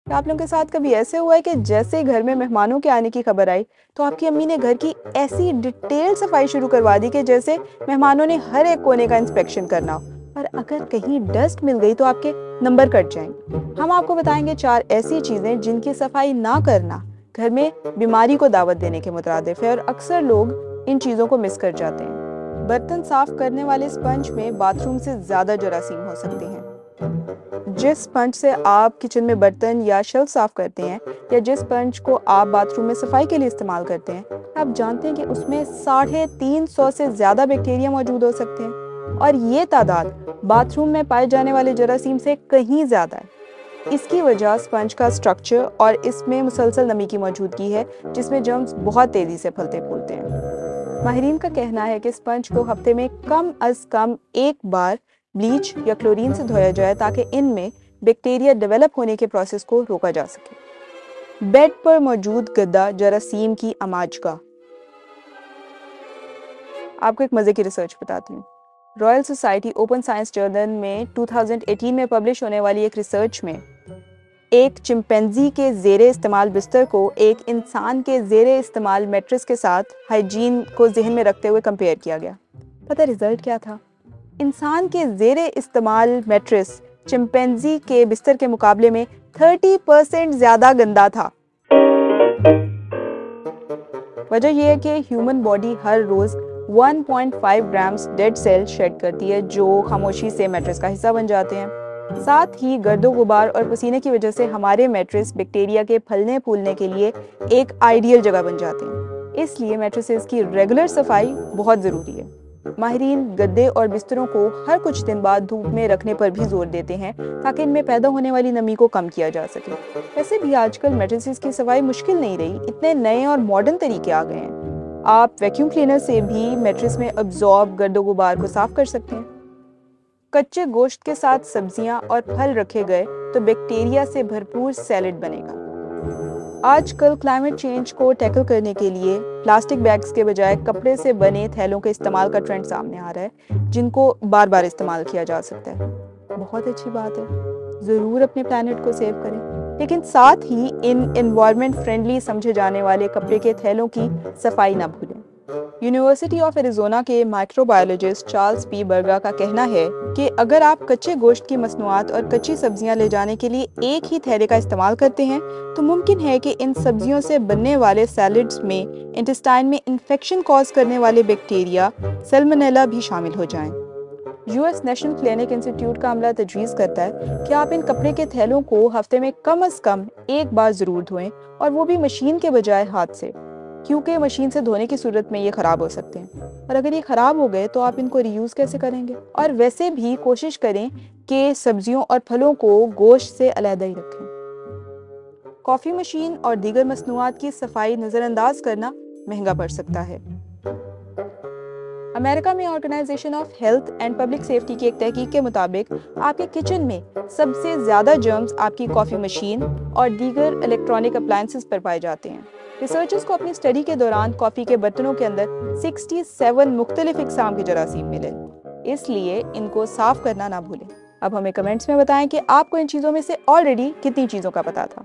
क्या आप लोगों के साथ कभी ऐसे हुआ है कि जैसे ही घर में मेहमानों के आने की खबर आई तो आपकी अम्मी ने घर की ऐसी डिटेल सफाई शुरू करवा दी कि जैसे मेहमानों ने हर एक कोने का इंस्पेक्शन करना हो, और अगर कहीं डस्ट मिल गई तो आपके नंबर कट जाएंगे। हम आपको बताएंगे 4 ऐसी चीजें जिनकी सफाई ना करना घर में बीमारी को दावत देने के मुतरादिफ है, और अक्सर लोग इन चीजों को मिस कर जाते हैं। बर्तन साफ करने वाले स्पंज में बाथरूम से ज्यादा जरासीम हो सकती हैं। जिस स्पंज से आप किचन में बर्तन या शेल्फ साफ करते हैं, या जिस स्पंज को आप बाथरूम में सफाई के लिए इस्तेमाल करते हैं, आप जानते हैं कि उसमें 350 से ज्यादा बैक्टीरिया मौजूद हो सकते हैं, और ये तादाद बाथरूम में पाए जाने वाले जरासीम से कहीं ज्यादा है। इसकी वजह स्पंज का स्ट्रक्चर और इसमें मुसलसल नमी की मौजूदगी है, जिसमें जर्म्स बहुत तेजी से फलते फूलते हैं। माहिरीन का कहना है कि स्पंज को हफ्ते में कम अज कम एक बार ब्लीच या क्लोरीन से धोया जाए ताकि इनमें बैक्टीरिया डेवलप होने के प्रोसेस को रोका जा सके। बेड पर मौजूद गद्दा जरासीम की आमाजगाह। आपको एक मजे की रिसर्च बताती हूँ। Royal society open science journal में 2018 में पब्लिश होने वाली एक रिसर्च में एक चिंपैंजी के ज़ेरे इस्तेमाल बिस्तर को एक इंसान के ज़ेरे इस्तेमाल मैट्रेस के साथ हाइजीन को जहन में रखते हुए कंपेयर किया गया। पता रिजल्ट क्या था? इंसान के ज़ेरे इस्तेमाल मैट्रेस चिंपैंजी के बिस्तर के मुकाबले में 30% ज़्यादा गंदा था। वजह यह है कि ह्यूमन बॉडी हर रोज़ 1.5 ग्राम्स डेड सेल शेड करती है, जो खामोशी से मैट्रेस का हिस्सा बन जाते हैं। साथ ही गर्दो गुबार और पसीने की वजह से हमारे मैट्रेस बैक्टीरिया के फलने फूलने के लिए एक आइडियल जगह बन जाते हैं। इसलिए मैट्रेसेस की रेगुलर सफाई बहुत ज़रूरी है। माहिरीन गद्दे और बिस्तरों को हर कुछ दिन बाद धूप में रखने पर भी जोर देते हैं ताकि इनमें पैदा होने वाली नमी को कम किया जा सके। वैसे भी आजकल मैट्रेसेस की सफाई मुश्किल नहीं रही, इतने नए और मॉडर्न तरीके आ गए हैं। आप वैक्यूम क्लीनर से भी मैट्रेस में अब्जॉर्ब गर्दो गुबार को साफ कर सकते हैं। कच्चे गोश्त के साथ सब्जियां और फल रखे गए तो बैक्टीरिया से भरपूर सैलेड बनेगा। आजकल क्लाइमेट चेंज को टैकल करने के लिए प्लास्टिक बैग्स के बजाय कपड़े से बने थैलों के इस्तेमाल का ट्रेंड सामने आ रहा है, जिनको बार बार इस्तेमाल किया जा सकता है। बहुत अच्छी बात है, ज़रूर अपने प्लैनेट को सेव करें, लेकिन साथ ही इन एनवायरनमेंट फ्रेंडली समझे जाने वाले कपड़े के थैलों की सफाई ना भूलें। यूनिवर्सिटी ऑफ एरिजोना के माइक्रोबायोलॉजिस्ट चार्ल्स पी बर्गा का कहना है कि अगर आप कच्चे गोश्त की मसनूआत और कच्ची सब्जियां ले जाने के लिए एक ही थैले का इस्तेमाल करते हैं तो मुमकिन है कि इन सब्जियों से बनने वाले सैलड्स में इंटेस्टाइन में इन्फेक्शन कॉज करने वाले बैक्टीरिया सैल्मोनेला भी शामिल हो जाएं। यूएस नेशनल क्लिनिक इंस्टीट्यूट का अमला तजवीज़ करता है कि आप इन कपड़े के थैलों को हफ्ते में कम अज़ कम एक बार ज़रूर धोएं, और वो भी मशीन के बजाय हाथ से, क्योंकि मशीन से धोने की सूरत में ये ख़राब हो सकते हैं, और अगर ये ख़राब हो गए तो आप इनको रीयूज़ कैसे करेंगे। और वैसे भी कोशिश करें कि सब्जियों और फलों को गोश्त से अलग ही रखें। कॉफ़ी मशीन और दीगर मसनूआत की सफाई नज़रअंदाज करना महंगा पड़ सकता है। अमेरिका में organization of health and public safety की एक तहकीक के मुताबिक आपके किचन में सबसे ज़्यादा जर्म्स आपकी कॉफ़ी मशीन और दीगर इलेक्ट्रॉनिक अप्लायंसेस पर पाए जाते हैं। रिसर्चर्स को अपनी स्टडी के दौरान कॉफ़ी के बर्तनों के अंदर 67 मुख्तलिफ इकसाम के जरासीम मिले, इसलिए इनको साफ करना ना भूलें। अब हमें कमेंट्स में बताएं कि आपको इन चीज़ों में से ऑलरेडी कितनी चीज़ों का पता था।